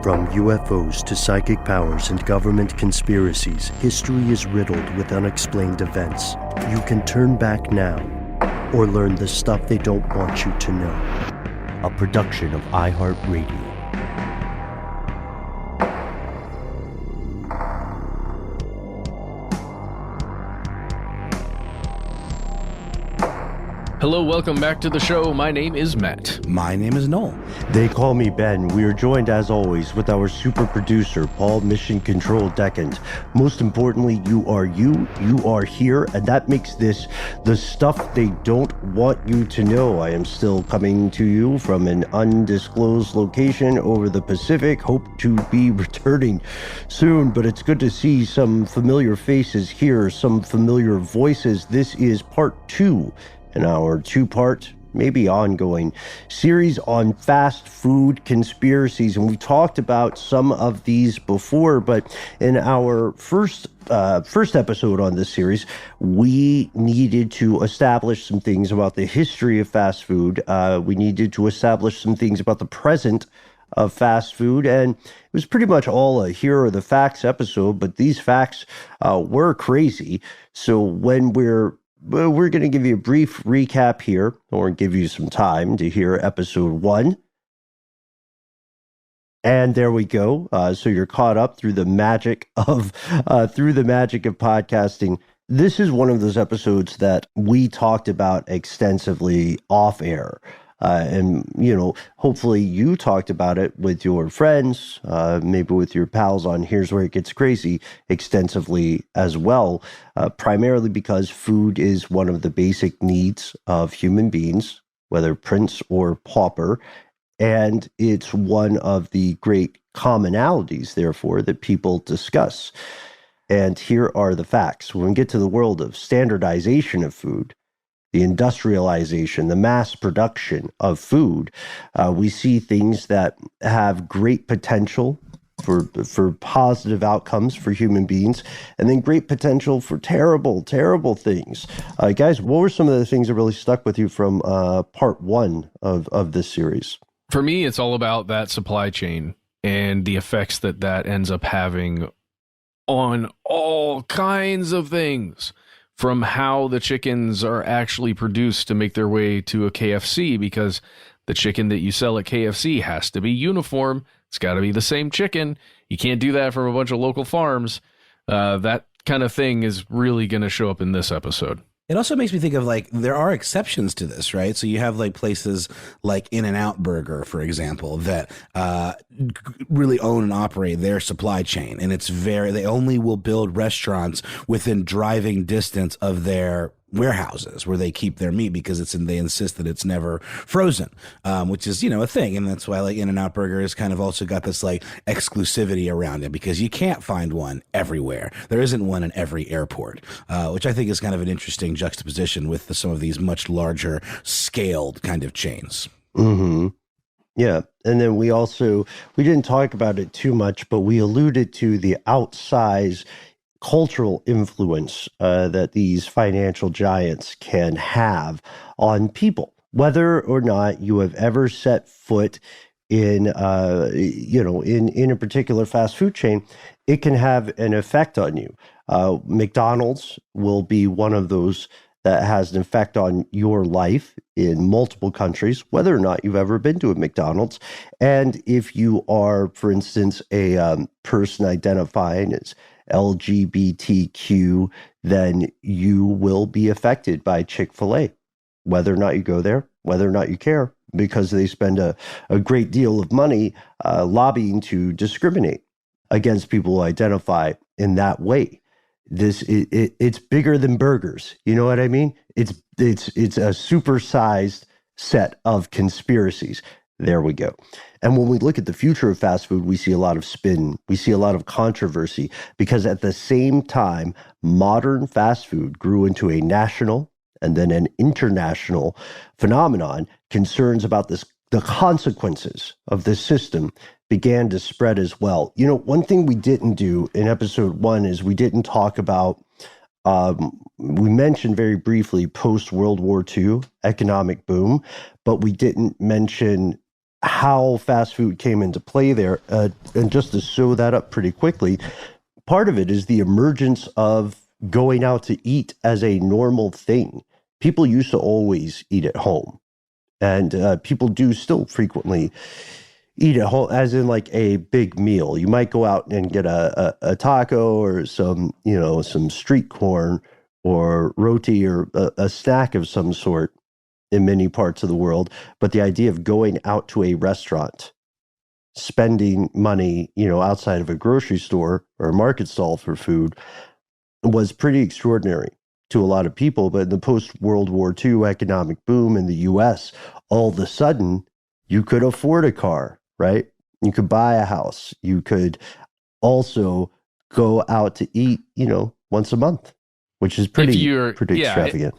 From UFOs to psychic powers and government conspiracies, history is riddled with unexplained events. You can turn back now or learn the stuff they don't want you to know. A production of iHeartRadio. Hello, welcome back to the show. My name is Matt. My name is Noel. They call me Ben. We are joined, as always, with our super producer, Paul Mission Control Decant. Most importantly, you are here, and that makes this the stuff they don't want you to know. I am still coming to you from an undisclosed location over the Pacific. Hope to be returning soon, but it's good to see some familiar faces here, some familiar voices. This is part 2 in our 2-part, maybe ongoing, series on fast food conspiracies. And we talked about some of these before, but in our first episode on this series, we needed to establish some things about the history of fast food. We needed to establish some things about the present of fast food, and it was pretty much all a here are the facts episode, but these facts were crazy. So when we're going to give you a brief recap here, or give you some time to hear episode 1. And there we go. So you're caught up through the magic of podcasting. This is one of those episodes that we talked about extensively off air. And, hopefully you talked about it with your friends, maybe with your pals on Here's Where It Gets Crazy extensively as well, primarily because food is one of the basic needs of human beings, whether prince or pauper, and it's one of the great commonalities, therefore, that people discuss. And here are the facts. When we get to the world of standardization of food, the industrialization, the mass production of food, we see things that have great potential for positive outcomes for human beings, and then great potential for terrible, terrible things. Guys, what were some of the things that really stuck with you from part 1 of this series? For me, it's all about that supply chain and the effects that ends up having on all kinds of things. From how the chickens are actually produced to make their way to a KFC, because the chicken that you sell at KFC has to be uniform. It's got to be the same chicken. You can't do that from a bunch of local farms. That kind of thing is really going to show up in this episode. It also makes me think of, there are exceptions to this, right? So you have places like In-N-Out Burger, for example, that really own and operate their supply chain. And they only will build restaurants within driving distance of their warehouses where they keep their meat, because they insist that it's never frozen, which is, a thing. And that's why In-N-Out Burger has kind of also got this exclusivity around it, because you can't find one everywhere. There isn't one in every airport, which I think is kind of an interesting juxtaposition with some of these much larger scaled kind of chains. Mm-hmm. Yeah. And then we didn't talk about it too much, but we alluded to the outsized cultural influence that these financial giants can have on people, whether or not you have ever set foot in a particular fast food chain. It can have an effect on you. McDonald's will be one of those that has an effect on your life in multiple countries, whether or not you've ever been to a McDonald's. And if you are, for instance, a person identifying as LGBTQ, then you will be affected by Chick-fil-A, whether or not you go there, whether or not you care, because they spend a great deal of money lobbying to discriminate against people who identify in that way. It's bigger than burgers. You know what I mean? It's a supersized set of conspiracies. There we go. And when we look at the future of fast food, we see a lot of spin. We see a lot of controversy, because at the same time, modern fast food grew into a national and then an international phenomenon. Concerns about the consequences of this system began to spread as well. One thing we didn't do in episode 1 is we didn't talk about, we mentioned very briefly post-World War II economic boom, but we didn't mention how fast food came into play there. And just to sew that up pretty quickly, part of it is the emergence of going out to eat as a normal thing. People used to always eat at home, and people do still frequently eat at home, as in like a big meal. You might go out and get a taco or some, some street corn or roti or a snack of some sort in many parts of the world. But the idea of going out to a restaurant, spending money, outside of a grocery store or a market stall for food was pretty extraordinary to a lot of people. But in the post-World War II economic boom in the US, all of a sudden you could afford a car, right? You could buy a house. You could also go out to eat, once a month, which is pretty extravagant.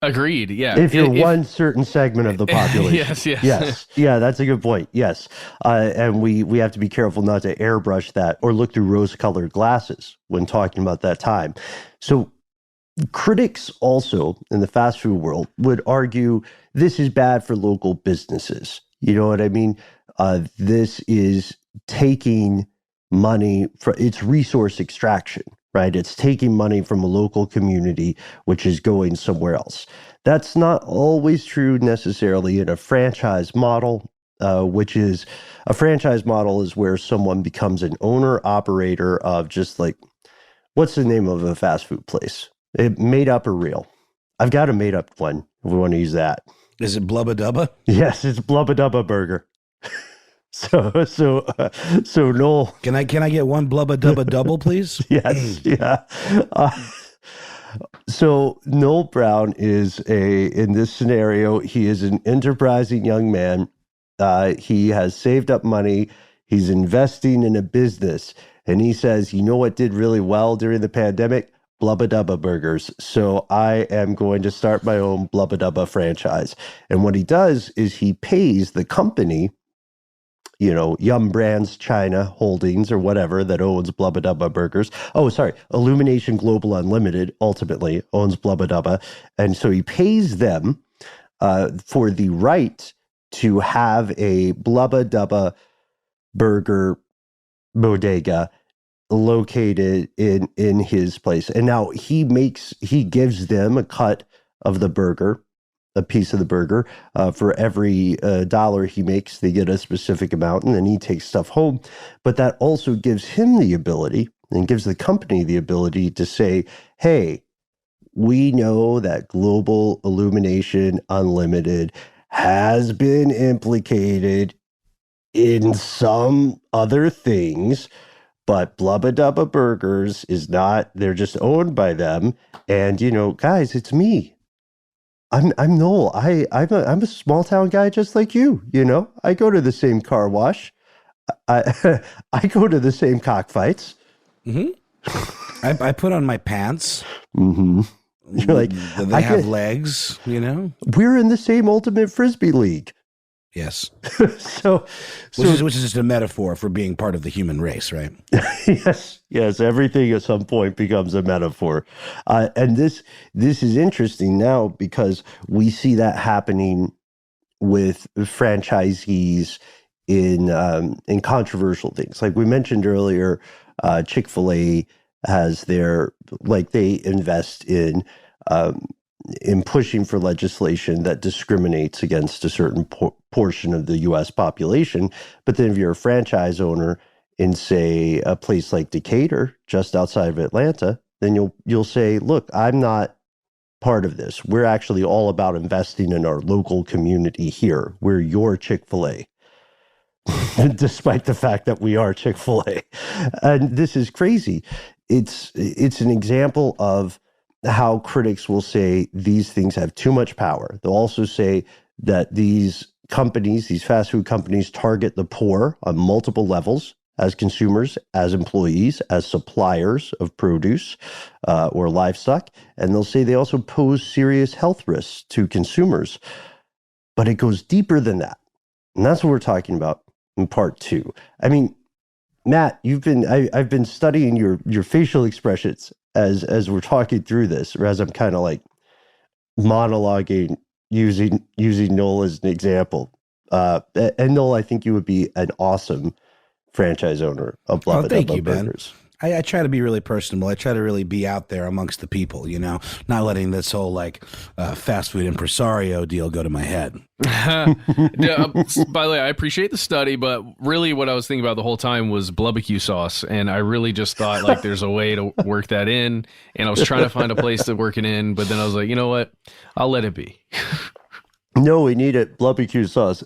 Agreed. Yeah. If you're one certain segment of the population. Yes. Yeah, that's a good point. Yes. And we have to be careful not to airbrush that or look through rose-colored glasses when talking about that time. So critics also in the fast food world would argue this is bad for local businesses. You know what I mean? This is taking money from its resource extraction. Right? It's taking money from a local community, which is going somewhere else. That's not always true necessarily in a franchise model, which is a franchise model is where someone becomes an owner operator of just like, what's the name of a fast food place? Made up or real? I've got a made up one if we want to use that. Is it Blubba Dubba? Yes, it's Blubba Dubba Burger. So Noel, can I get one Blubba Dubba double, please? Yes, yeah. So Noel Brown is in this scenario, he is an enterprising young man. He has saved up money. He's investing in a business, and he says, "You know what did really well during the pandemic? Blubba Dubba Burgers. So I am going to start my own Blubba Dubba franchise." And what he does is he pays the company, Yum Brands China Holdings or whatever that owns Blubba Dubba Burgers. Oh, sorry. Illumination Global Unlimited ultimately owns Blubba Dubba. And so he pays them for the right to have a Blubba Dubba burger bodega located in his place. And now he gives them a cut of the burger, a piece of the burger. For every dollar he makes, they get a specific amount, and then he takes stuff home. But that also gives him the ability and gives the company the ability to say, hey, we know that Global Illumination Unlimited has been implicated in some other things, but Blubba Dubba Burgers is not. They're just owned by them. And, guys, it's me. I'm Noel. I'm a small town guy just like you. I go to the same car wash. I go to the same cockfights. Mm-hmm. I put on my pants. Mm-hmm. You're like, they have legs. We're in the same ultimate frisbee league. Yes. Which is just a metaphor for being part of the human race, right? Yes. Everything at some point becomes a metaphor, and this is interesting now because we see that happening with franchisees in controversial things. Like we mentioned earlier, Chick-fil-A has they invest in pushing for legislation that discriminates against a certain portion of the U.S. population. But then if you're a franchise owner in, say, a place like Decatur, just outside of Atlanta, then you'll say, look, I'm not part of this. We're actually all about investing in our local community here. We're your Chick-fil-A. Despite the fact that we are Chick-fil-A. And this is crazy. It's an example of how critics will say these things have too much power. They'll also say that these fast food companies, target the poor on multiple levels as consumers, as employees, as suppliers of produce or livestock. And they'll say they also pose serious health risks to consumers. But it goes deeper than that. And that's what we're talking about in part 2. I mean, Matt, I've been studying your facial expressions as we're talking through this, or as I'm kind of like monologuing using Noel as an example. And Noel, I think you would be an awesome franchise owner of Blubba thank Dubba you, Ben. Burgers. I try to be really personable. I try to really be out there amongst the people, not letting this whole fast food impresario deal go to my head. By the way, I appreciate the study, but really what I was thinking about the whole time was barbecue sauce. And I really just thought there's a way to work that in. And I was trying to find a place to work it in. But then I was like, you know what? I'll let it be. No, we need it. Barbecue sauce,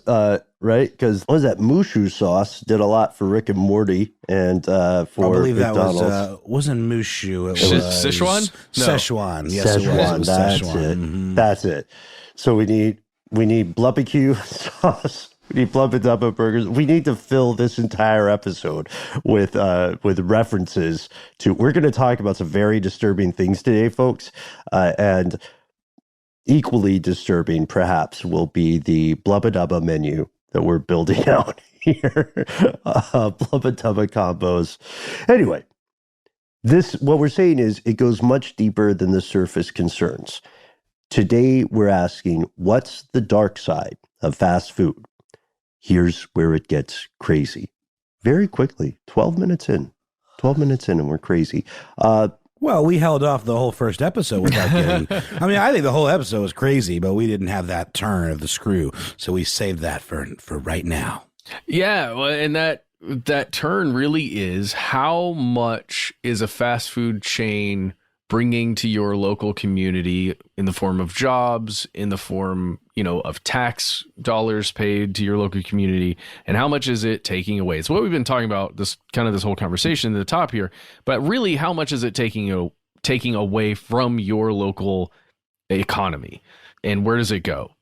right? Because what was that? Mushu sauce did a lot for Rick and Morty and for I believe McDonald's. That wasn't Mushu. It was Szechuan? No. Szechuan. Yes, Szechuan, it was. that's Szechuan. it. Mhm. That's it. So we need barbecue sauce. We need Blubba Dubba Burgers. We need to fill this entire episode with references to. We're going to talk about some very disturbing things today, folks, and equally disturbing, perhaps, will be the Blubba Dubba menu that we're building out here. Blubba Dubba combos. Anyway, what we're saying is it goes much deeper than the surface concerns. Today, we're asking, what's the dark side of fast food? Here's where it gets crazy. Very quickly, 12 minutes in, and we're crazy. Well, we held off the whole first episode without getting. I think the whole episode was crazy, but we didn't have that turn of the screw, so we saved that for right now. Yeah, well, and that turn really is how much is a fast food chain bringing to your local community in the form of jobs, in the form, of tax dollars paid to your local community, and how much is it taking away? It's what we've been talking about, this whole conversation at the top here, but really how much is it taking away from your local economy, and where does it go?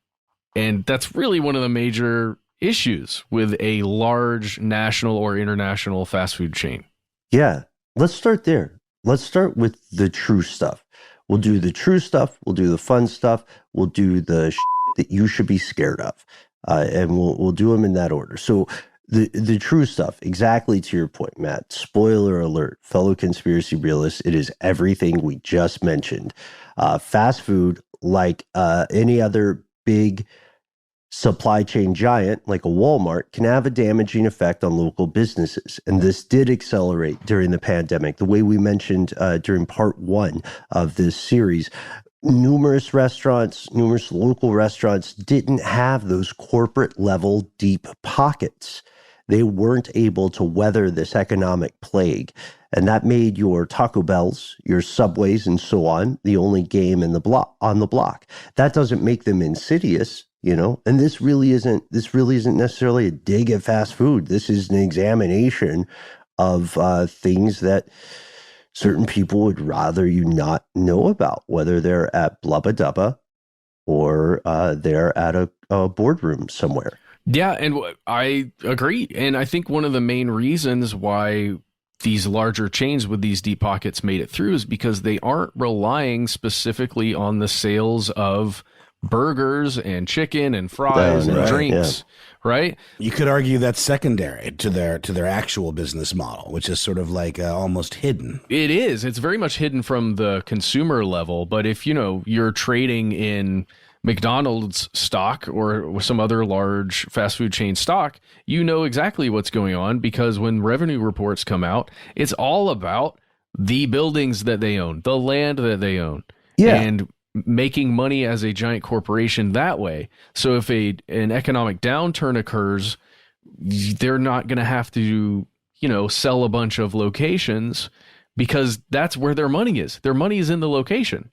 And that's really one of the major issues with a large national or international fast food chain. Yeah, let's start there. Let's start with the true stuff. We'll do the true stuff. We'll do the fun stuff. We'll do the shit that you should be scared of, and we'll do them in that order. So the true stuff, exactly to your point, Matt. Spoiler alert, fellow conspiracy realists, it is everything we just mentioned. Fast food, like any other big supply chain giant like a Walmart, can have a damaging effect on local businesses. And this did accelerate during the pandemic. The way we mentioned during part 1 of this series, numerous local restaurants didn't have those corporate level deep pockets. They weren't able to weather this economic plague. And that made your Taco Bells, your Subways, and so on the only game on the block. That doesn't make them insidious. And this really isn't necessarily a dig at fast food. This is an examination of things that certain people would rather you not know about, whether they're at Blubba Dubba or they're at a boardroom somewhere. Yeah, and I agree. And I think one of the main reasons why these larger chains with these deep pockets made it through is because they aren't relying specifically on the sales of burgers and chicken and fries and drinks, right? You could argue that's secondary to their actual business model, which is sort of like almost hidden. It is. It's very much hidden from the consumer level. But if you're trading in McDonald's stock or some other large fast food chain stock, you know exactly what's going on, because when revenue reports come out, it's all about the buildings that they own, the land that they own. Yeah. And making money as a giant corporation that way. So if an economic downturn occurs, they're not going to have to, sell a bunch of locations, because that's where their money is. Their money is in the location.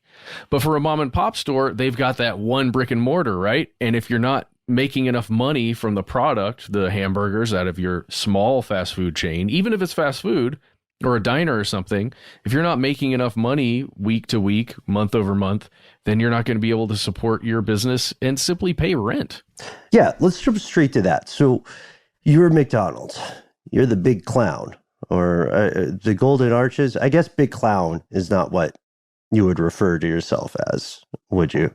But for a mom and pop store, they've got that one brick and mortar, right? And if you're not making enough money from the product, the hamburgers out of your small fast food chain, even if it's fast food or a diner or something, if you're not making enough money week to week, month over month, then you're not going to be able to support your business and simply pay rent. Yeah, let's jump straight to that. So you're McDonald's. You're the big clown, or the Golden Arches. I guess big clown is not what you would refer to yourself as, would you?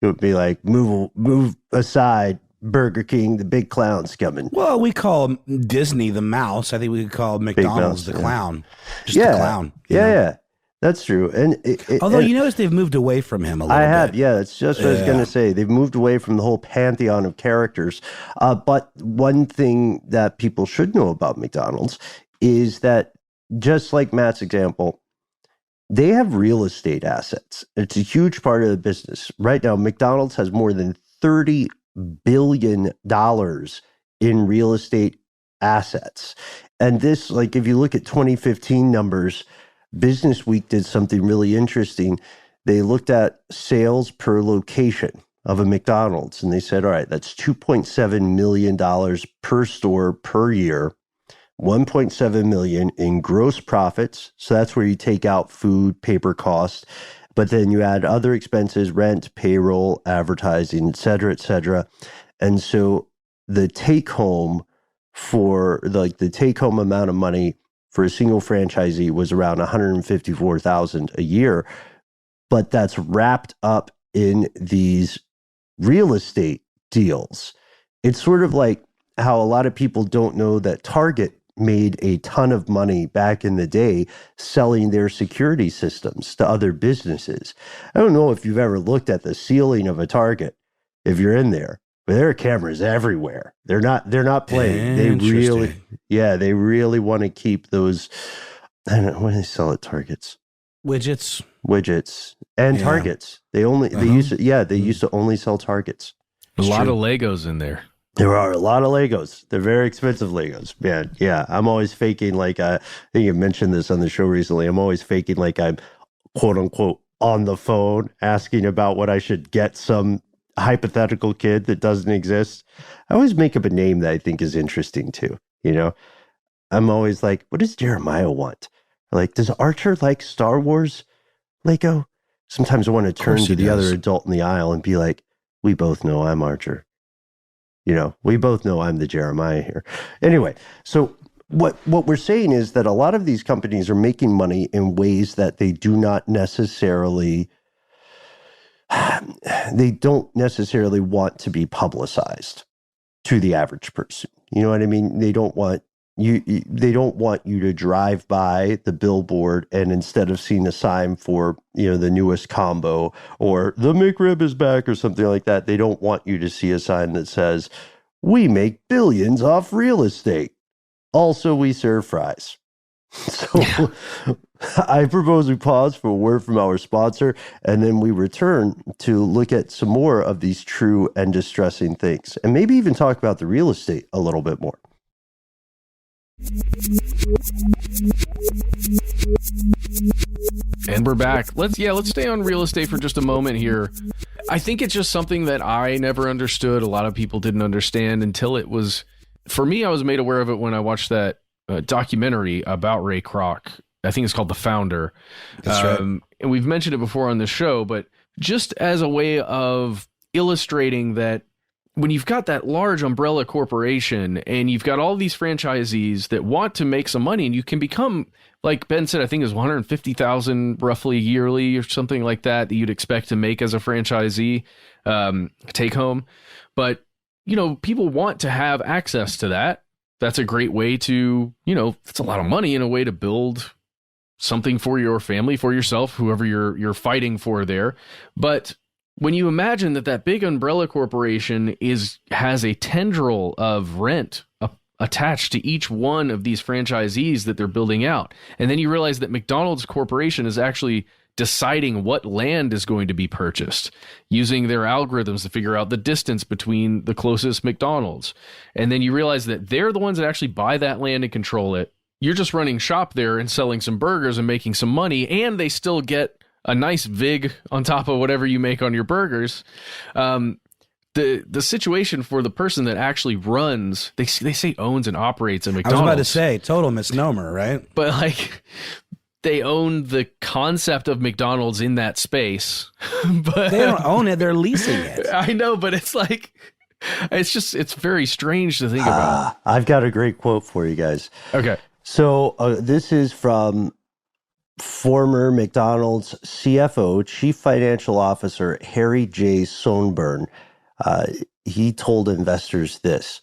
It would be like, move aside, Burger King, the big clown's coming. Well, we call Disney the mouse. I think we could call McDonald's the clown. Just the clown. Yeah. That's true. And although you notice they've moved away from him a little bit. I have, yeah. It's just what I was going to say. They've moved away from the whole pantheon of characters. But one thing that people should know about McDonald's is that, just like Matt's example, they have real estate assets. It's a huge part of the business. Right now, McDonald's has more than $30 billion in real estate assets. And this, like, if you look at 2015 numbers, Business Week did something really interesting. They looked at sales per location of a McDonald's, and they said, all right, that's $2.7 million per store per year, 1.7 million in gross profits. So that's where you take out food, paper costs, but then you add other expenses, rent, payroll, advertising, et cetera, et cetera. And so the take home for the take home amount of money for a single franchisee was around $154,000 a year, but that's wrapped up in these real estate deals. It's sort of like how a lot of people don't know that Target made a ton of money back in the day selling their security systems to other businesses. I don't know if you've ever looked at the ceiling of a Target if you're in there, but there are cameras everywhere. They're not playing. They really want to keep those. I don't know, what do they sell at Targets? Widgets and Targets. They used to only sell Targets. A lot of Legos in there. There are a lot of Legos. They're very expensive Legos, man. Yeah, I'm always faking like I think you mentioned this on the show recently. I'm always faking like I'm quote unquote on the phone asking about what I should get some hypothetical kid that doesn't exist. I always make up a name that I think is interesting too. You know, I'm always like, what does Jeremiah want? Like, does Archer like Star Wars Lego? Sometimes I want to turn to the other adult in the aisle and be like, we both know I'm Archer. You know, we both know I'm the Jeremiah here. Anyway, so what we're saying is that a lot of these companies are making money in ways that they don't necessarily want to be publicized to the average person. You know what I mean? They don't want you to drive by the billboard and instead of seeing a sign for, you know, the newest combo or the McRib is back or something like that, they don't want you to see a sign that says, we make billions off real estate. Also, we serve fries. So I propose we pause for a word from our sponsor, and then we return to look at some more of these true and distressing things, and maybe even talk about the real estate a little bit more. And we're back. Let's stay on real estate for just a moment here. I think it's just something that I never understood. A lot of people didn't understand until it was, for me, I was made aware of it when I watched that documentary about Ray Kroc. I think it's called The Founder. That's right. And we've mentioned it before on the show, but just as a way of illustrating that when you've got that large umbrella corporation and you've got all these franchisees that want to make some money, and you can become, like Ben said, I think it was 150,000 roughly yearly or something like that you'd expect to make as a franchisee take home. But, you know, people want to have access to that. That's a great way to, you know, it's a lot of money in a way to build something for your family, for yourself, whoever you're fighting for there. But when you imagine that big umbrella corporation has a tendril of rent attached to each one of these franchisees that they're building out, and then you realize that McDonald's Corporation is actually deciding what land is going to be purchased using their algorithms to figure out the distance between the closest McDonald's, and then you realize that they're the ones that actually buy that land and control it. You're just running shop there and selling some burgers and making some money, and they still get a nice vig on top of whatever you make on your burgers. The situation for the person that actually runs, they say owns and operates a McDonald's. I was about to say, total misnomer, right? But like, they own the concept of McDonald's in that space. But they don't own it, they're leasing it. I know, but it's like, it's very strange to think about. I've got a great quote for you guys. Okay. So this is from former McDonald's CFO, Chief Financial Officer, Harry J. Sonburn. He told investors this,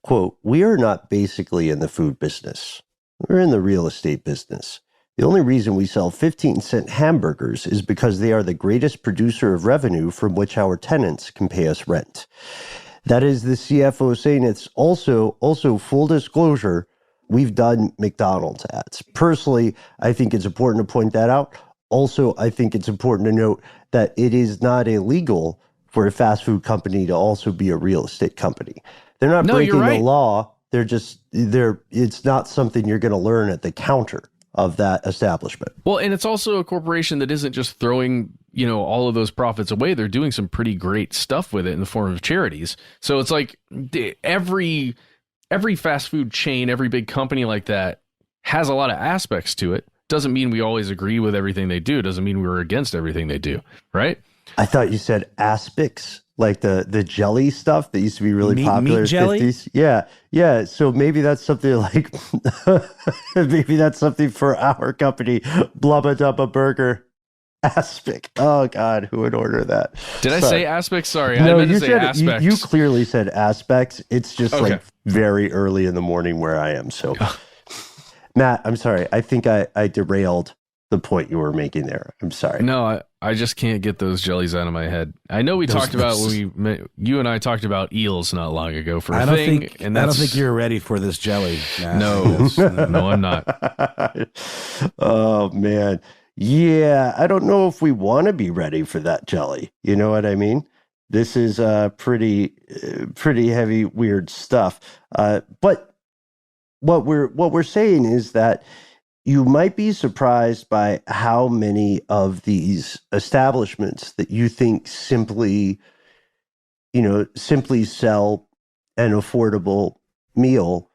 quote, "We are not basically in the food business. We're in the real estate business. The only reason we sell 15-cent hamburgers is because they are the greatest producer of revenue from which our tenants can pay us rent. That is the CFO saying. It's also full disclosure, we've done McDonald's ads. Personally, I think it's important to point that out. Also, I think it's important to note that it is not illegal for a fast food company to also be a real estate company. They're not breaking the law. It's not something you're going to learn at the counter of that establishment. Well, and it's also a corporation that isn't just throwing, all of those profits away. They're doing some pretty great stuff with it in the form of charities. So it's like every fast food chain, every big company like that has a lot of aspects to it. Doesn't mean we always agree with everything they do. Doesn't mean we're against everything they do, right? I thought you said aspics, like the jelly stuff that used to be really popular in the 50s. Yeah. So maybe that's something like, maybe that's something for our company, Blubba Dubba Burger. Aspic. Oh, God, who would order that? Did I say aspects? Sorry, no, I meant to say aspects. You clearly said aspects. It's just like very early in the morning where I am. So, Matt, I'm sorry. I think I derailed the point you were making there. I'm sorry. No, I just can't get those jellies out of my head. I know talked about you and I talked about eels not long ago for a thing. I don't think you're ready for this jelly. No, I'm not. Oh, man. Yeah, I don't know if we want to be ready for that jelly. You know what I mean? This is pretty heavy, weird stuff. But what we're saying is that you might be surprised by how many of these establishments that you think simply sell an affordable meal.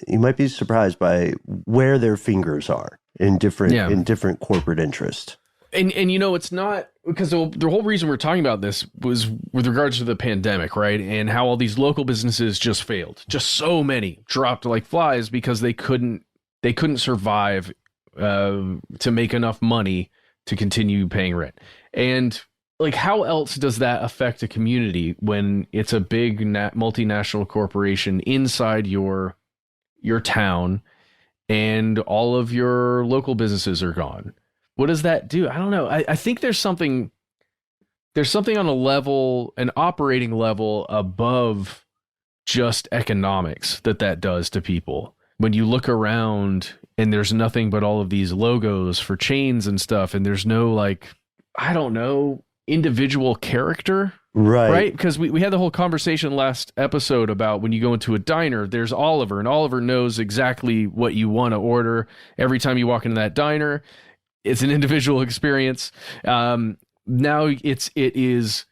You might be surprised by where their fingers are in different corporate interests. And it's not because the whole reason we're talking about this was with regards to the pandemic, right? And how all these local businesses just failed. Just so many dropped like flies because they couldn't survive to make enough money to continue paying rent. And like, how else does that affect a community when it's a big multinational corporation inside your town and all of your local businesses are gone? What does that do? I don't know. I think there's something on an operating level above just economics that does to people. When you look around and there's nothing but all of these logos for chains and stuff, and there's no individual character. Right. Because we had the whole conversation last episode about when you go into a diner, there's Oliver, and Oliver knows exactly what you want to order every time you walk into that diner. It's an individual experience. Now it is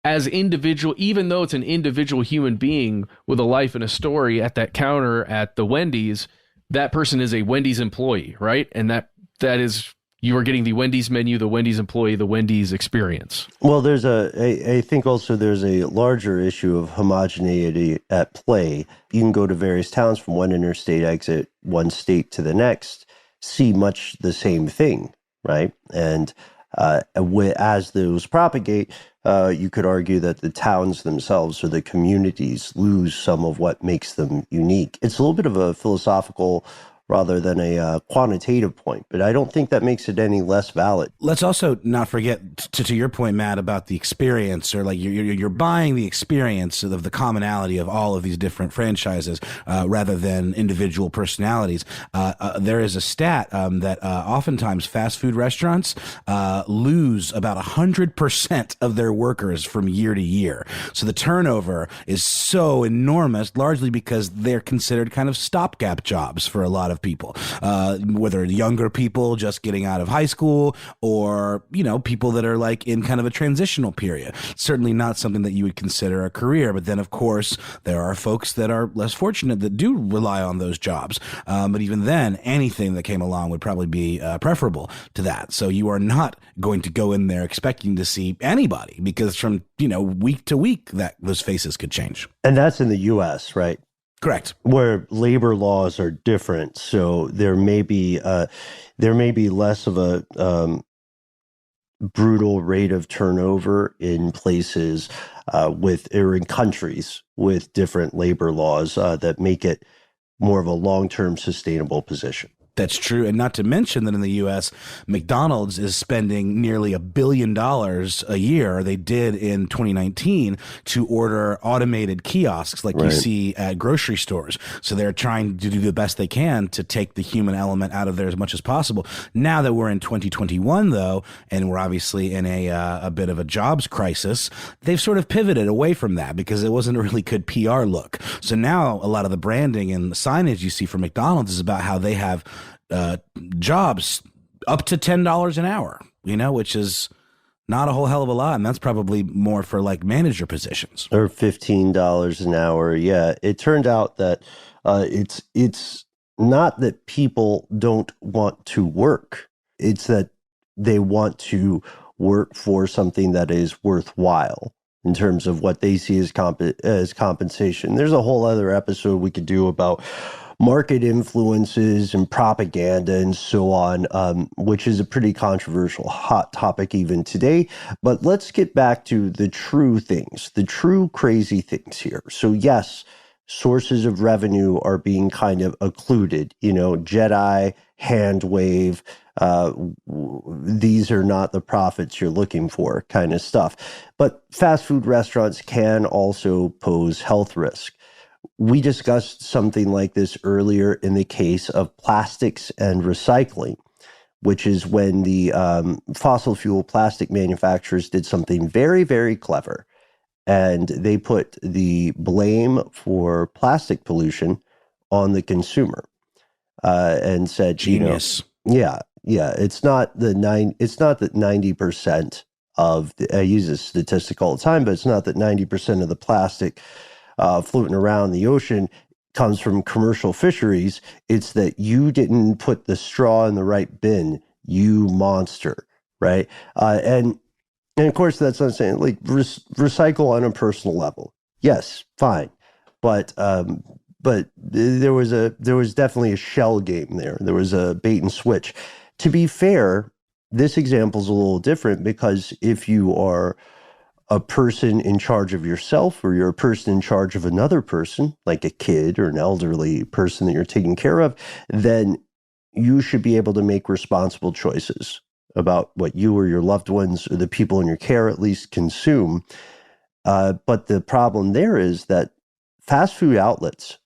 as individual, even though it's an individual human being with a life and a story at that counter at the Wendy's, that person is a Wendy's employee, right? And that is, you are getting the Wendy's menu, the Wendy's employee, the Wendy's experience. Well, I think also there's a larger issue of homogeneity at play. You can go to various towns from one interstate exit, one state to the next, see much the same thing, right? And as those propagate, you could argue that the towns themselves or the communities lose some of what makes them unique. It's a little bit of a philosophical rather than a quantitative point, but I don't think that makes it any less valid. Let's also not forget, to your point, Matt, about the experience, or like you're buying the experience of the commonality of all of these different franchises rather than individual personalities. There is a stat that oftentimes fast food restaurants lose about 100% of their workers from year to year. So the turnover is so enormous, largely because they're considered kind of stopgap jobs for a lot of people, whether younger people just getting out of high school or, people that are like in kind of a transitional period. Certainly not something that you would consider a career. But then, of course, there are folks that are less fortunate that do rely on those jobs. But even then, anything that came along would probably be preferable to that. So you are not going to go in there expecting to see anybody, because from, week to week, that those faces could change. And that's in the U.S., right? Correct. Where labor laws are different, so there may be less of a brutal rate of turnover in places or in countries with different labor laws that make it more of a long-term sustainable position. That's true. And not to mention that in the U.S., McDonald's is spending nearly $1 billion a year, they did in 2019, to order automated kiosks like you see at grocery stores. So they're trying to do the best they can to take the human element out of there as much as possible. Now that we're in 2021, though, and we're obviously in a bit of a jobs crisis, they've sort of pivoted away from that because it wasn't a really good PR look. So now a lot of the branding and the signage you see from McDonald's is about how they have jobs up to $10 an hour, which is not a whole hell of a lot. And that's probably more for like manager positions. Or $15 an hour. Yeah. It turned out that it's not that people don't want to work. It's that they want to work for something that is worthwhile in terms of what they see as compensation. There's a whole other episode we could do about market influences and propaganda and so on, which is a pretty controversial, hot topic even today. But let's get back to the true things, the true crazy things here. So yes, sources of revenue are being kind of occluded, Jedi, hand wave, these are not the profits you're looking for kind of stuff. But fast food restaurants can also pose health risk. We discussed something like this earlier in the case of plastics and recycling, which is when the fossil fuel plastic manufacturers did something very, very clever. And they put the blame for plastic pollution on the consumer and said, genius. It's not that 90% of I use this statistic all the time, but it's not that 90% of the plastic floating around the ocean comes from commercial fisheries. It's that you didn't put the straw in the right bin, you monster, right? And of course, that's not saying like recycle on a personal level. Yes, fine, but there was definitely a shell game there. There was a bait and switch. To be fair, this example is a little different because if you are a person in charge of yourself or you're a person in charge of another person, like a kid or an elderly person that you're taking care of, then you should be able to make responsible choices about what you or your loved ones or the people in your care at least consume. But the problem there is that fast food outlets,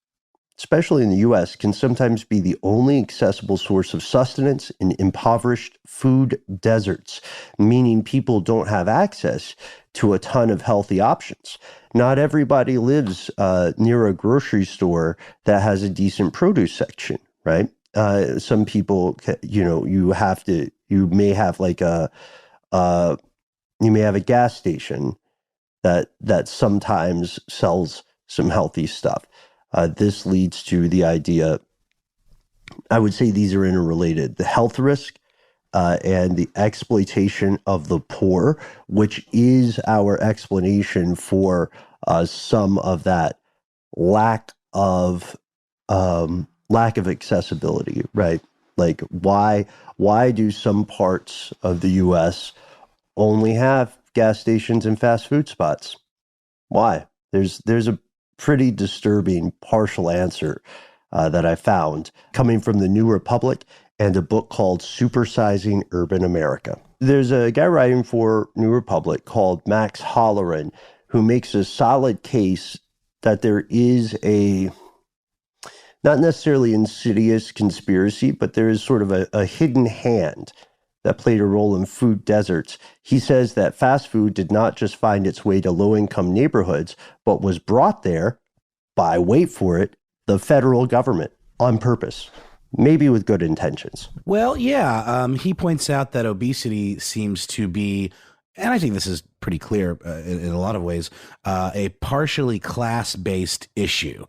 especially in the U.S., can sometimes be the only accessible source of sustenance in impoverished food deserts, meaning people don't have access to a ton of healthy options. Not everybody lives near a grocery store that has a decent produce section, right? Some people, you may have like you may have a gas station that sometimes sells some healthy stuff. This leads to the idea, I would say these are interrelated, the health risk and the exploitation of the poor, which is our explanation for some of that lack of accessibility, right? Like why do some parts of the U.S. only have gas stations and fast food spots? Why? There's a pretty disturbing partial answer that I found coming from the New Republic and a book called Supersizing Urban America. There's a guy writing for New Republic called Max Holleran who makes a solid case that there is a not necessarily insidious conspiracy, but there is sort of a hidden hand that played a role in food deserts. He says that fast food did not just find its way to low-income neighborhoods, but was brought there by, wait for it, the federal government on purpose, maybe with good intentions. Well, yeah, he points out that obesity seems to be, and I think this is pretty clear in a lot of ways, a partially class-based issue.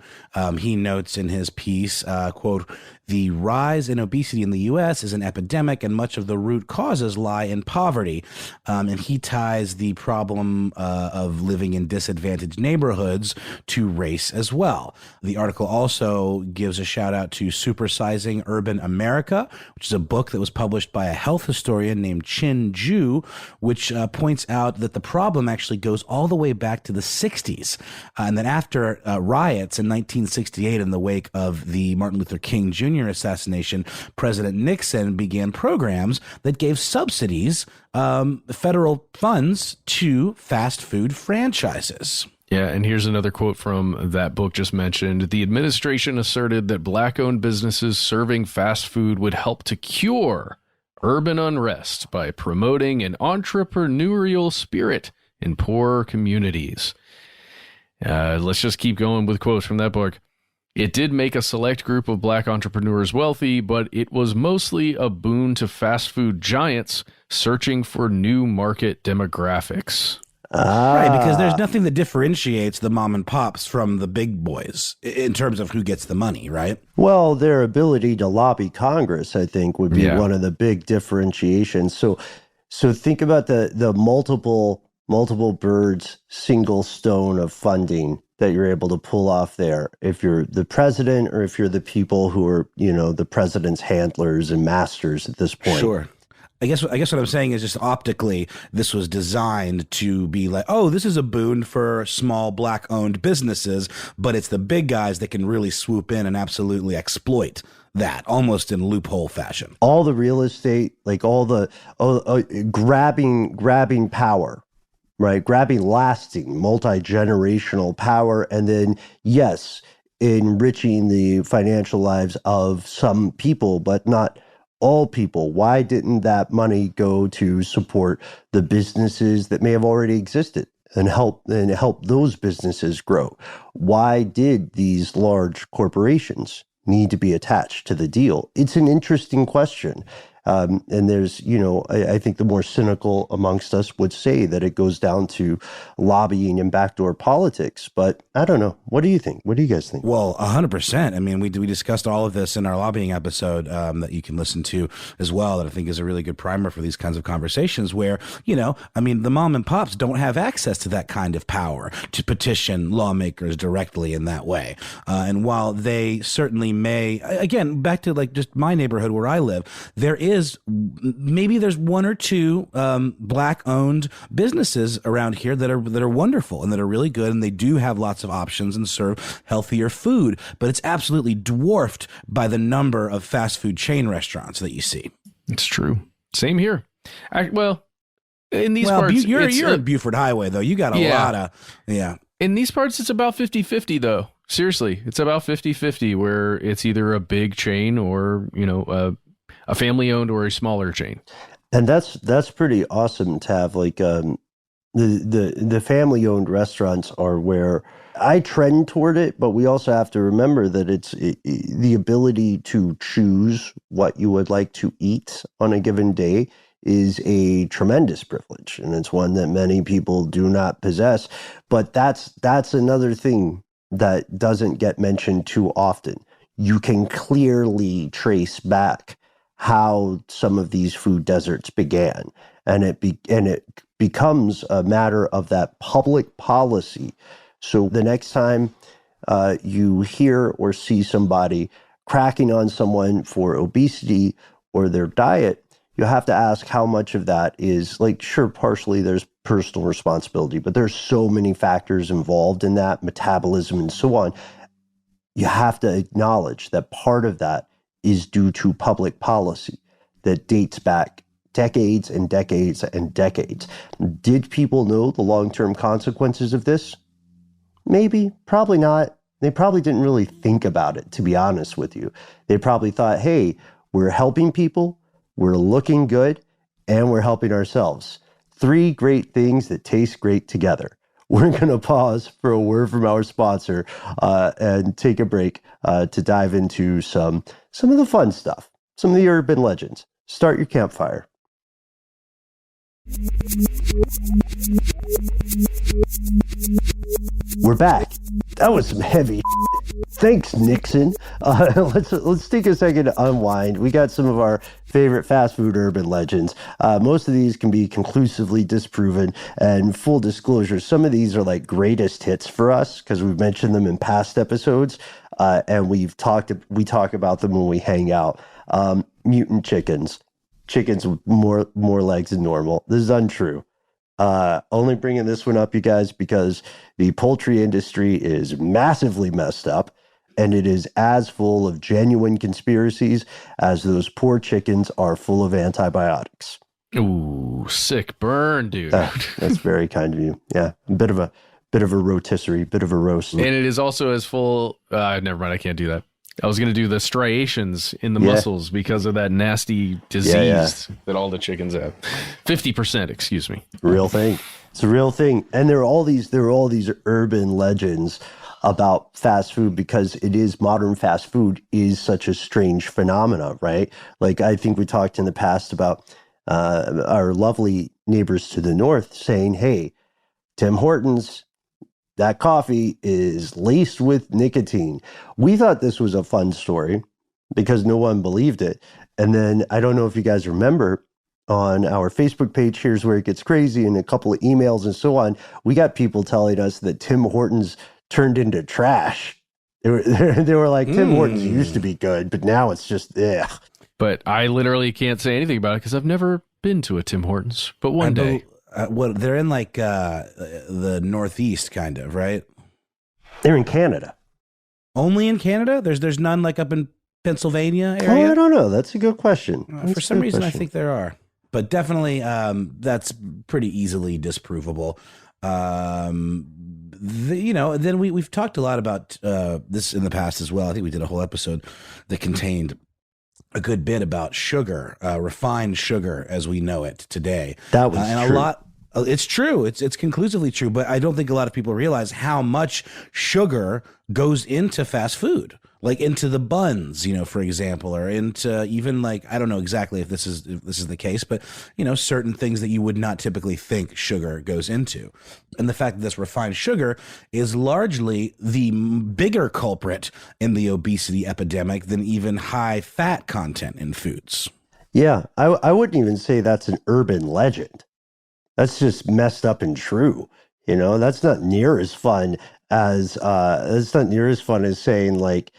He notes in his piece, quote, "The rise in obesity in the U.S. is an epidemic, and much of the root causes lie in poverty." And he ties the problem of living in disadvantaged neighborhoods to race as well. The article also gives a shout out to Supersizing Urban America, which is a book that was published by a health historian named Chin Ju, which points out that the problem actually goes all the way back to the 60s. And then after riots in 1968 in the wake of the Martin Luther King Jr. assassination, President Nixon began programs that gave subsidies, federal funds to fast food franchises. Yeah, and here's another quote from that book just mentioned. The administration asserted that black-owned businesses serving fast food would help to cure urban unrest by promoting an entrepreneurial spirit in poorer communities. Let's just keep going with quotes from that book. It did make a select group of black entrepreneurs wealthy, but it was mostly a boon to fast food giants searching for new market demographics. Right, because there's nothing that differentiates the mom and pops from the big boys in terms of who gets the money, right? Well, their ability to lobby Congress, I think, would be one of the big differentiations. So think about the multiple birds, single stone of funding that you're able to pull off there. If you're the president or if you're the people who are, the president's handlers and masters at this point. Sure. I guess what I'm saying is just optically, this was designed to be like, oh, this is a boon for small black-owned businesses, but it's the big guys that can really swoop in and absolutely exploit that, almost in loophole fashion. All the real estate, like all the grabbing power, right? Grabbing lasting, multi-generational power, and then, yes, enriching the financial lives of some people, but not all people. Why didn't that money go to support the businesses that may have already existed and help those businesses grow? Why did these large corporations need to be attached to the deal? It's an interesting question. And there's, I think the more cynical amongst us would say that it goes down to lobbying and backdoor politics. But I don't know. What do you think? What do you guys think? Well, 100%. I mean, we discussed all of this in our lobbying episode that you can listen to as well, that I think is a really good primer for these kinds of conversations where, the mom and pops don't have access to that kind of power to petition lawmakers directly in that way. And while they certainly may, again, back to like just my neighborhood where I live, there's one or two black-owned businesses around here that are wonderful and that are really good, and they do have lots of options and serve healthier food, but it's absolutely dwarfed by the number of fast food chain restaurants that you see. It's true. Same here. In these parts, you're at Buford Highway though. You got a lot of In these parts, it's about 50-50 though. Seriously, it's about 50-50 where it's either a big chain or a family-owned or a smaller chain. And that's pretty awesome to have. Like the family-owned restaurants are where I trend toward it, but we also have to remember that it's the ability to choose what you would like to eat on a given day is a tremendous privilege, and it's one that many people do not possess. But that's another thing that doesn't get mentioned too often. You can clearly trace back how some of these food deserts began, and it becomes a matter of that public policy. So the next time you hear or see somebody cracking on someone for obesity or their diet, you have to ask how much of that is, like, sure, partially there's personal responsibility, but there's so many factors involved in that, metabolism and so on. You have to acknowledge that part of that is due to public policy that dates back decades and decades and decades. Did people know the long-term consequences of this? Maybe, probably not. They probably didn't really think about it, to be honest with you. They probably thought, hey, we're helping people, we're looking good, and we're helping ourselves. 3 great things that taste great together. We're going to pause for a word from our sponsor and take a break to dive into some of the fun stuff, some of the urban legends. Start your campfire. We're back. That was some heavy. Thanks, Nixon. Let's take a second to unwind. We got some of our favorite fast food urban legends. Most of these can be conclusively disproven, and full disclosure, some of these are like greatest hits for us because we've mentioned them in past episodes, and we talk about them when we hang out. Mutant chickens with more legs than normal. This is untrue. Only bringing this one up, you guys, because the poultry industry is massively messed up, and it is as full of genuine conspiracies as those poor chickens are full of antibiotics. Ooh, sick burn, dude. That's very kind of you. Yeah, a bit of a rotisserie, bit of a roast. And it is also as full. Never mind, I can't do that. I was going to do the striations in the muscles because of that nasty disease that all the chickens have. 50%, excuse me. Real thing. It's a real thing. And there are all these urban legends about fast food because modern fast food is such a strange phenomena, right? Like I think we talked in the past about our lovely neighbors to the north saying, hey, Tim Hortons, that coffee is laced with nicotine. We thought this was a fun story because no one believed it. And then I don't know if you guys remember on our Facebook page, Here's Where It Gets Crazy, and a couple of emails and so on, we got people telling us that Tim Hortons turned into trash. They were like, Tim Hortons used to be good, but now it's just, ugh. But I literally can't say anything about it because I've never been to a Tim Hortons. But one day. They're in like the Northeast, kind of, right? They're in Canada. Only in Canada? There's none like up in Pennsylvania area? Oh, I don't know. That's a good question. For some reason, I think there are. But definitely, that's pretty easily disprovable. Then we've talked a lot about this in the past as well. I think we did a whole episode that contained a good bit about sugar, refined sugar as we know it today. That was true. It's true. It's conclusively true, but I don't think a lot of people realize how much sugar goes into fast food, like into the buns, for example, or into even like, I don't know exactly if this is the case, but certain things that you would not typically think sugar goes into. And the fact that this refined sugar is largely the bigger culprit in the obesity epidemic than even high fat content in foods. Yeah, I wouldn't even say that's an urban legend. That's just messed up and true. That's not near as fun as saying like,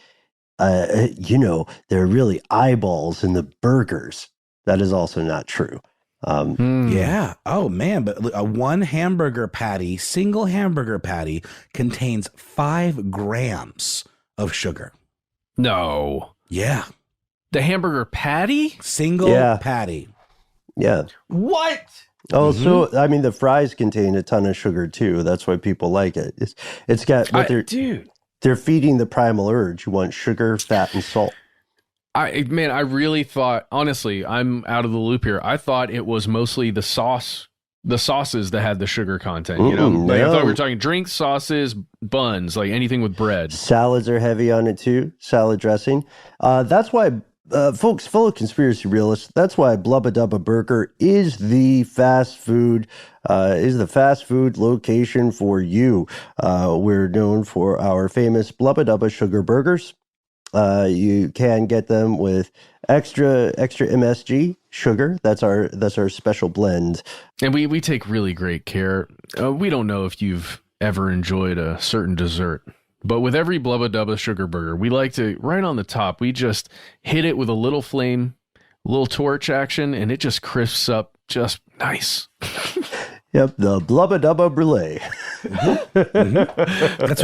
there are really eyeballs in the burgers. That is also not true. Yeah. Oh man. But a single hamburger patty contains 5 grams of sugar. No. Yeah. The hamburger patty? Single patty. Yeah. What? Oh, so I mean, the fries contain a ton of sugar too. That's why people like it. It's got what they're feeding the primal urge. You want sugar, fat, and salt. I really thought, honestly, I'm out of the loop here. I thought it was mostly the sauces that had the sugar content. I thought we were talking drinks, sauces, buns, like anything with bread. Salads are heavy on it too. Salad dressing. That's why. Folks, fellow conspiracy realists, that's why Blubba Dubba Burger is the fast food location for you. We're known for our famous Blubba Dubba sugar burgers. You can get them with extra MSG sugar. That's our special blend. And we take really great care. We don't know if you've ever enjoyed a certain dessert, but with every Blubba Dubba sugar burger, we like to, right on the top, we just hit it with a little flame, a little torch action, and it just crisps up just nice. Yep, the Blubba Dubba Brulee. That's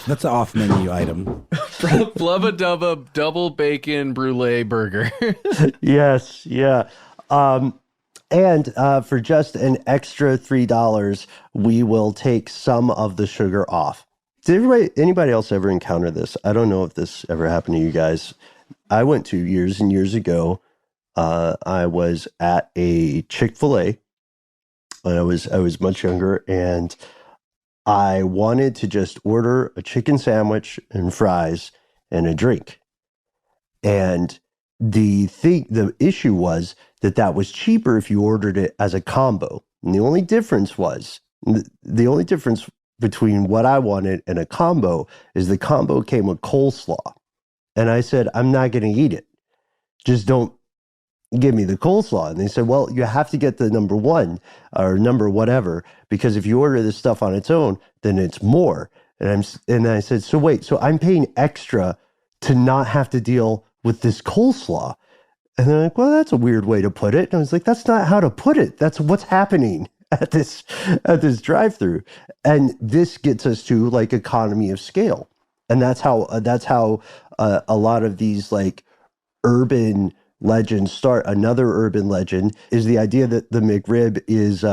that's an off menu item. Blubba Dubba double bacon brulee burger. Yes, yeah. And for just an extra $3, we will take some of the sugar off. Did anybody else ever encounter this? I don't know if this ever happened to you guys. I went to years and years ago. I was at a Chick-fil-A when I was much younger, and I wanted to just order a chicken sandwich and fries and a drink. And the issue was that was cheaper if you ordered it as a combo. And the only difference between what I wanted and a combo is the combo came with coleslaw. And I said, I'm not going to eat it. Just don't give me the coleslaw. And they said, well, you have to get the number 1 or number whatever, because if you order this stuff on its own, then it's more. And I said, so wait, so I'm paying extra to not have to deal with this coleslaw. And they're like, well, that's a weird way to put it. And I was like, that's not how to put it. That's what's happening. at this drive-through. And this gets us to like economy of scale. And that's how a lot of these like urban legends start. Another urban legend is the idea that the McRib is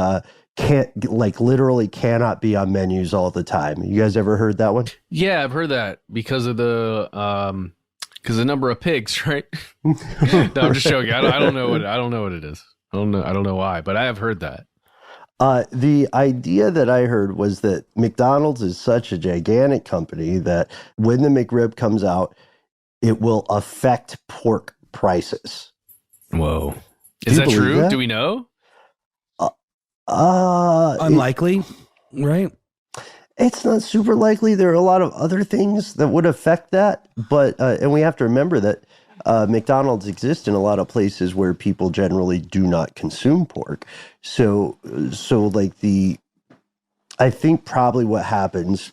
can't like literally cannot be on menus all the time. You guys ever heard that one? Yeah, I've heard that because of the number of pigs, right? No, I'm just joking. I don't know what it is. I don't know why, but I have heard that. The idea that I heard was that McDonald's is such a gigantic company that when the McRib comes out, it will affect pork prices. Whoa. Is that true? That? Do we know? Unlikely, right? It's not super likely. There are a lot of other things that would affect that, but and we have to remember that McDonald's exists in a lot of places where people generally do not consume pork. So like I think probably what happens,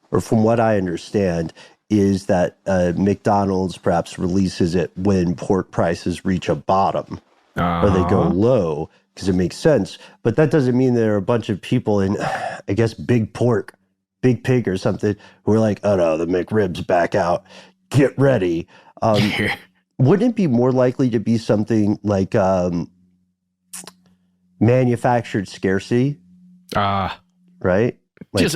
or from what I understand, is that McDonald's perhaps releases it when pork prices reach a bottom or they go low, because it makes sense. But that doesn't mean there are a bunch of people in, I guess, Big Pig or something, who are like, oh no, the McRib's back out. Get ready. Wouldn't it be more likely to be something like manufactured scarcity? Right? Like, just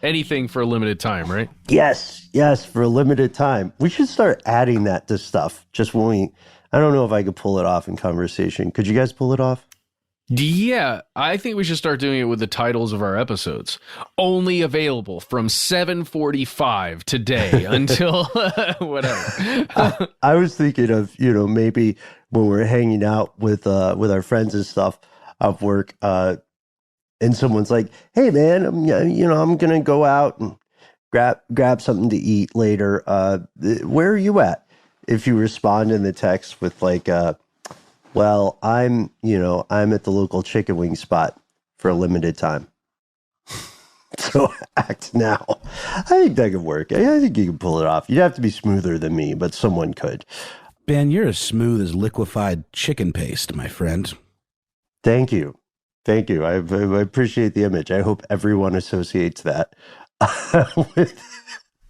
anything for a limited time, right? Yes, for a limited time. We should start adding that to stuff. Just when I don't know if I could pull it off in conversation. Could you guys pull it off? Yeah, I think we should start doing it with the titles of our episodes. Only available from 7:45 today until whatever. I was thinking of, maybe when we're hanging out with our friends and stuff of work, and someone's like, "Hey man, I'm going to go out and grab something to eat later. Where are you at?" If you respond in the text with like, well, I'm at the local chicken wing spot for a limited time. So act now. I think that could work. I think you can pull it off. You'd have to be smoother than me, but someone could. Ben, you're as smooth as liquefied chicken paste, my friend. Thank you. I appreciate the image. I hope everyone associates that with...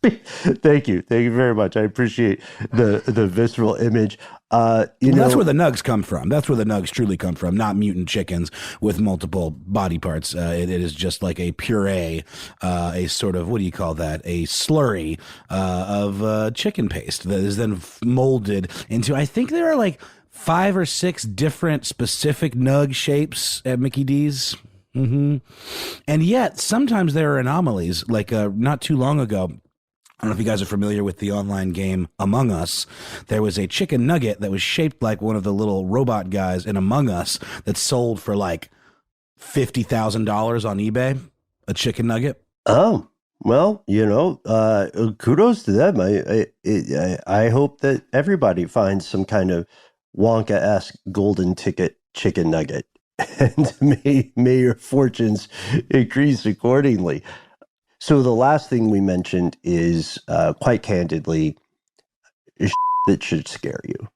Thank you very much. I appreciate the visceral image. That's where the nugs come from. That's where the nugs truly come from. Not mutant chickens with multiple body parts. It is just like a puree, a sort of, what do you call that? A slurry of chicken paste that is then molded into. I think there are like 5 or 6 different specific nug shapes at Mickey D's. Mm-hmm. And yet sometimes there are anomalies. Like not too long ago, I don't know if you guys are familiar with the online game Among Us. There was a chicken nugget that was shaped like one of the little robot guys in Among Us that sold for like $50,000 on eBay, a chicken nugget. Oh, well, kudos to them. I hope that everybody finds some kind of Wonka-esque golden ticket chicken nugget, and may your fortunes increase accordingly. So the last thing we mentioned is, quite candidly, that should scare you.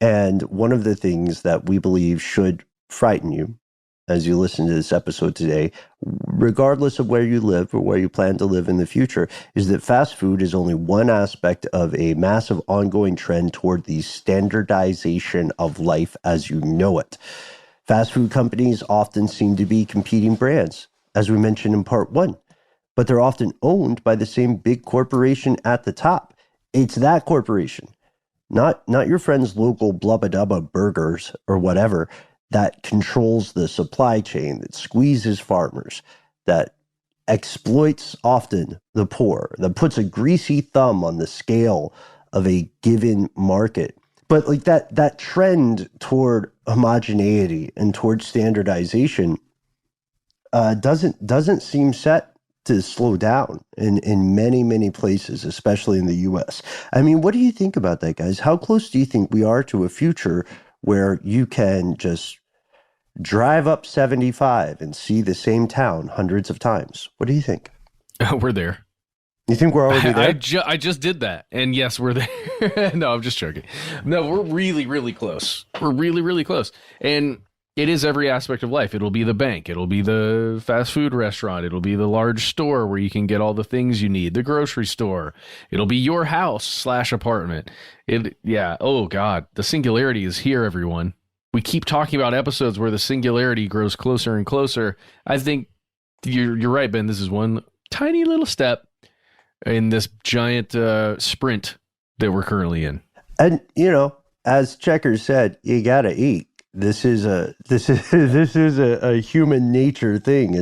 And one of the things that we believe should frighten you as you listen to this episode today, regardless of where you live or where you plan to live in the future, is that fast food is only one aspect of a massive ongoing trend toward the standardization of life as you know it. Fast food companies often seem to be competing brands, as we mentioned in part 1. But they're often owned by the same big corporation at the top. It's that corporation, not your friend's local Blubba Dubba Burgers or whatever, that controls the supply chain, that squeezes farmers, that exploits often the poor, that puts a greasy thumb on the scale of a given market. But like that trend toward homogeneity and toward standardization doesn't seem set to slow down in many, many places, especially in the U.S. I mean, what do you think about that, guys? How close do you think we are to a future where you can just drive up 75 and see the same town hundreds of times? What do you think? We're there. You think we're already there? I just did that. And yes, we're there. No, I'm just joking. No, we're really, really close. We're really, really close. And It is every aspect of life. It'll be the bank. It'll be the fast food restaurant. It'll be the large store where you can get all the things you need. The grocery store. It'll be your house / apartment. Oh God, the singularity is here, everyone. We keep talking about episodes where the singularity grows closer and closer. I think you're right, Ben. This is one tiny little step in this giant sprint that we're currently in. And as Checkers said, you gotta eat. This is a human nature thing.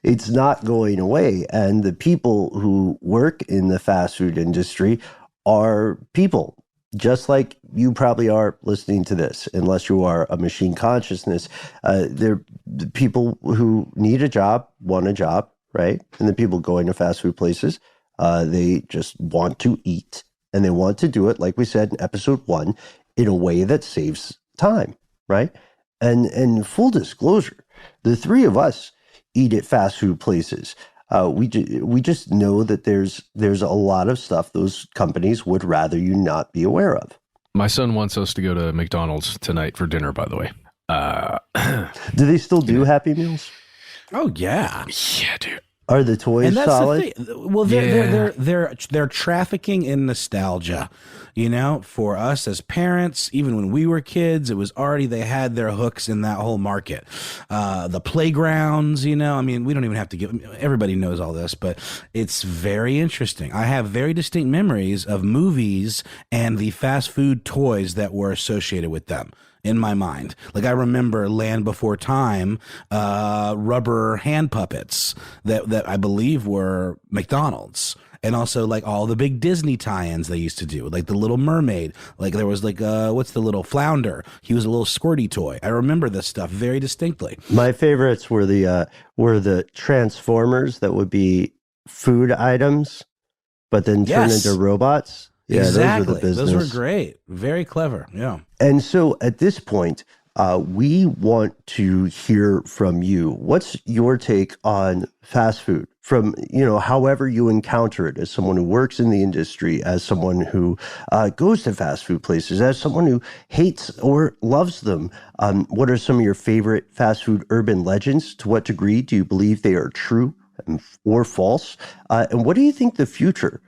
It's not going away. And the people who work in the fast food industry are people, just like you probably are listening to this, unless you are a machine consciousness. They're the people who need a job, want a job, right? And the people going to fast food places, they just want to eat. And they want to do it, like we said in episode 1, in a way that saves time. Right. And full disclosure, the three of us eat at fast food places. We just know that there's a lot of stuff those companies would rather you not be aware of. My son wants us to go to McDonald's tonight for dinner, by the way. Do they still do Happy Meals? Oh, yeah. Yeah, dude. Are the toys solid? The thing. Well, they're trafficking in nostalgia. For us as parents, even when we were kids, it was already, they had their hooks in that whole market. The playgrounds, we don't even have to everybody knows all this, but it's very interesting. I have very distinct memories of movies and the fast food toys that were associated with them in my mind. Like, I remember Land Before Time, rubber hand puppets that I believe were McDonald's. And also, like, all the big Disney tie-ins they used to do, like the Little Mermaid. Like, there was like, what's the little Flounder? He was a little squirty toy. I remember this stuff very distinctly. My favorites were the Transformers that would be food items, but then turn into robots. Yeah, exactly. Those were the business. Those were great. Very clever. Yeah. And so at this point, we want to hear from you. What's your take on fast food? From, however you encounter it, as someone who works in the industry, as someone who goes to fast food places, as someone who hates or loves them. What are some of your favorite fast food urban legends? To what degree do you believe they are true or false? And what do you think the future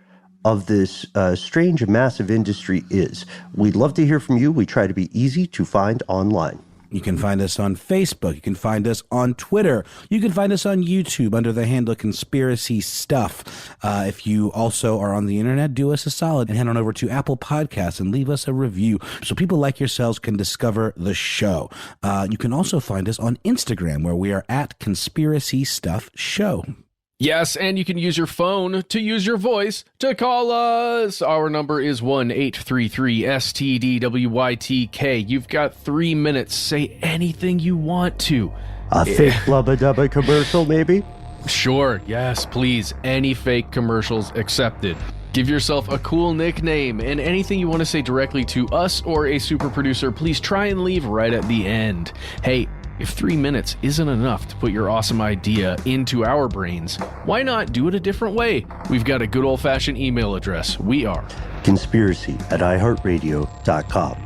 of this strange and massive industry is? We'd love to hear from you. We try to be easy to find online. You can find us on Facebook. You can find us on Twitter. You can find us on YouTube under the handle Conspiracy Stuff. If you also are on the internet, do us a solid and head on over to Apple Podcasts and leave us a review so people like yourselves can discover the show. You can also find us on Instagram, where we are at Conspiracy Stuff Show. Yes, and you can use your phone to use your voice to call us. Our number is 1-833-STDWYTK. You've got 3 minutes. Say anything you want to. A fake Blubba Dubba commercial, maybe? Sure, yes, please. Any fake commercials accepted. Give yourself a cool nickname, and anything you want to say directly to us or a super producer, please try and leave right at the end. Hey, if 3 minutes isn't enough to put your awesome idea into our brains, why not do it a different way? We've got a good old-fashioned email address. We are conspiracy@iHeartRadio.com.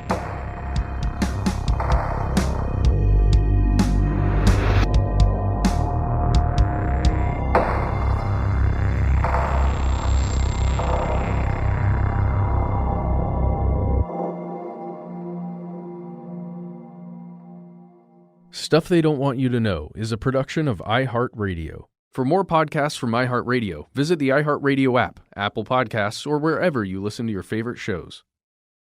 Stuff They Don't Want You to Know is a production of iHeartRadio. For more podcasts from iHeartRadio, visit the iHeartRadio app, Apple Podcasts, or wherever you listen to your favorite shows.